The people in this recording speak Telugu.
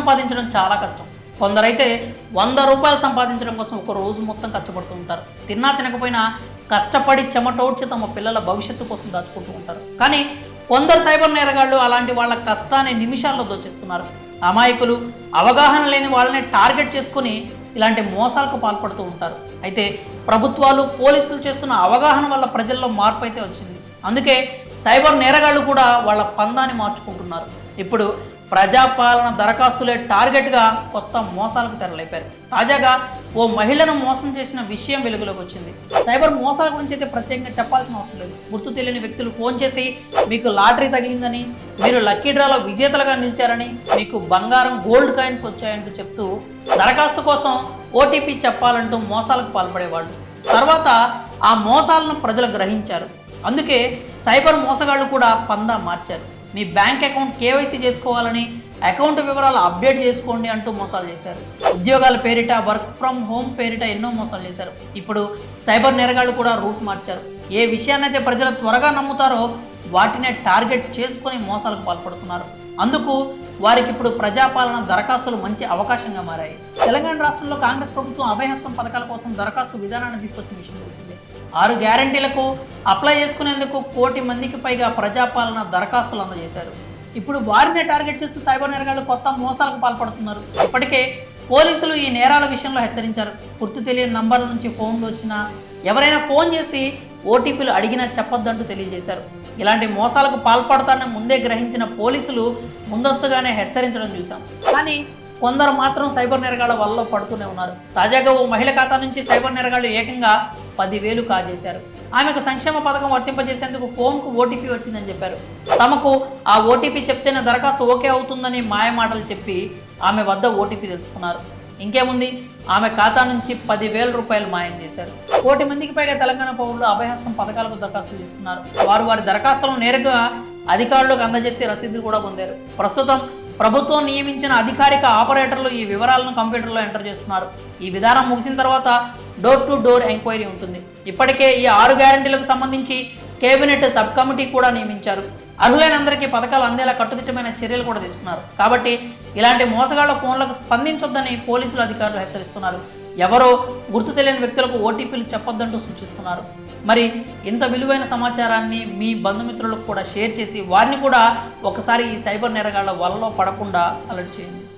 సంపాదించడం చాలా కష్టం. కొందరైతే 100 రూపాయలు సంపాదించడం కోసం ఒక రోజు మొత్తం కష్టపడుతూ ఉంటారు. తిన్నా తినకపోయినా కష్టపడి చెమటోడ్చి తమ పిల్లల భవిష్యత్తు కోసం దాచుకుంటూ ఉంటారు. కానీ కొందరు సైబర్ నేరగాళ్లు అలాంటి వాళ్ళ కష్టాన్ని నిమిషాల్లో దోచేస్తున్నారు. అమాయకులు, అవగాహన లేని వాళ్ళని టార్గెట్ చేసుకుని ఇలాంటి మోసాలకు పాల్పడుతూ ఉంటారు. అయితే ప్రభుత్వాలు, పోలీసులు చేస్తున్న అవగాహన వల్ల ప్రజల్లో మార్పు అయితే వచ్చింది. అందుకే సైబర్ నేరగాళ్లు కూడా వాళ్ళ పందాన్ని మార్చుకుంటున్నారు. ఇప్పుడు ప్రజాపాలన దరఖాస్తులే టార్గెట్గా కొత్త మోసాలకు తెరలేపారు. తాజాగా ఓ మహిళను మోసం చేసిన విషయం వెలుగులోకి వచ్చింది. సైబర్ మోసాల గురించి అయితే ప్రత్యేకంగా చెప్పాల్సిన అవసరం లేదు. గుర్తు తెలియని వ్యక్తులు ఫోన్ చేసి మీకు లాటరీ తగిలిందని, మీరు లక్కీ డ్రాలో విజేతలుగా నిలిచారని, మీకు బంగారం, గోల్డ్ కాయిన్స్ వచ్చాయంటూ చెప్తూ దరఖాస్తు కోసం ఓటీపీ చెప్పాలంటూ మోసాలకు పాల్పడేవాళ్ళు. తర్వాత ఆ మోసాలను ప్రజలు గ్రహించారు. అందుకే సైబర్ మోసగాళ్లు కూడా పందా మార్చారు. మీ బ్యాంక్ అకౌంట్ కేవైసీ చేసుకోవాలని, అకౌంట్ వివరాలు అప్డేట్ చేసుకోండి అంటూ మోసాలు చేశారు. ఉద్యోగాల పేరిట, వర్క్ ఫ్రమ్ హోమ్ పేరిట ఎన్నో మోసాలు చేశారు. ఇప్పుడు సైబర్ నేరగాళ్లు కూడా రూట్ మార్చారు. ఏ విషయాన్నైతే ప్రజలు త్వరగా నమ్ముతారో వాటినే టార్గెట్ చేసుకొని మోసాలకు పాల్పడుతున్నారు. అందుకు వారికి ఇప్పుడు ప్రజాపాలన దరఖాస్తులు మంచి అవకాశంగా మారాయి. తెలంగాణ రాష్ట్రంలో కాంగ్రెస్ ప్రభుత్వం అభయహస్తం పథకాల కోసం దరఖాస్తు విధానాన్ని తీసుకొచ్చిన విషయం తెలిసిందే. 6 గ్యారంటీలకు అప్లై చేసుకునేందుకు 1 కోటి మందికి పైగా ప్రజాపాలన దరఖాస్తులు అందజేశారు. ఇప్పుడు వారినే టార్గెట్ చేస్తూ సైబర్ నేరగాళ్లు కొత్త మోసాలకు పాల్పడుతున్నారు. ఇప్పటికే పోలీసులు ఈ నేరాల విషయంలో హెచ్చరించారు. గుర్తు తెలియని నంబర్ల నుంచి ఫోన్లు వచ్చినా, ఎవరైనా ఫోన్ చేసి ఓటీపీలు అడిగినా చెప్పొద్దంటూ తెలియజేశారు. ఇలాంటి మోసాలకు పాల్పడతానని ముందే గ్రహించిన పోలీసులు ముందస్తుగానే హెచ్చరించడం చూశాం. కానీ కొందరు మాత్రం సైబర్ నేరగాళ్ల వల్ల పడుతూనే ఉన్నారు. తాజాగా ఓ మహిళ ఖాతా నుంచి సైబర్ నేరగాళ్లు ఏకంగా 10,000 కాజేశారు. ఆమెకు సంక్షేమ పథకం వర్తింపజేసేందుకు ఫోన్కు ఓటీపీ వచ్చిందని చెప్పారు. తమకు ఆ ఓటీపీ చెప్తేనే దరఖాస్తు ఓకే అవుతుందని మాయమాటలు చెప్పి ఆమె వద్ద ఓటీపీ తెలుసుకున్నారు. ఇంకేముంది, ఆమె ఖాతా నుంచి 10,000 రూపాయలు మాయం చేశారు. 1 కోటి మందికి పైగా తెలంగాణ పౌరులు అభయహస్తం పథకాలకు దరఖాస్తులు తీసుకున్నారు. వారి దరఖాస్తులను నేరుగా అధికారులకు అందజేసి రసీదులు కూడా పొందారు. ప్రస్తుతం ప్రభుత్వం నియమించిన అధికారిక ఆపరేటర్లు ఈ వివరాలను కంప్యూటర్లో ఎంటర్ చేస్తున్నారు. ఈ విధానం ముగిసిన తర్వాత డోర్ టు డోర్ ఎంక్వైరీ ఉంటుంది. ఇప్పటికే ఈ 6 గ్యారంటీలకు సంబంధించి కేబినెట్ సబ్ కమిటీ కూడా నియమించారు. అర్హులైన అందరికీ పథకాలు అందేలా కట్టుదిట్టమైన చర్యలు కూడా తీసుకున్నారు. కాబట్టి ఇలాంటి మోసగాళ్ల ఫోన్లకు స్పందించొద్దని పోలీసులు, అధికారులు హెచ్చరిస్తున్నారు. ఎవరో గుర్తు తెలియని వ్యక్తులకు ఓటీపీలు చెప్పొద్దంటూ సూచిస్తున్నారు. మరి ఇంత విలువైన సమాచారాన్ని మీ బంధుమిత్రులకు కూడా షేర్ చేసి వారిని కూడా ఒకసారి ఈ సైబర్ నేరగాళ్ల వలలో పడకుండా అలర్ట్ చేయండి.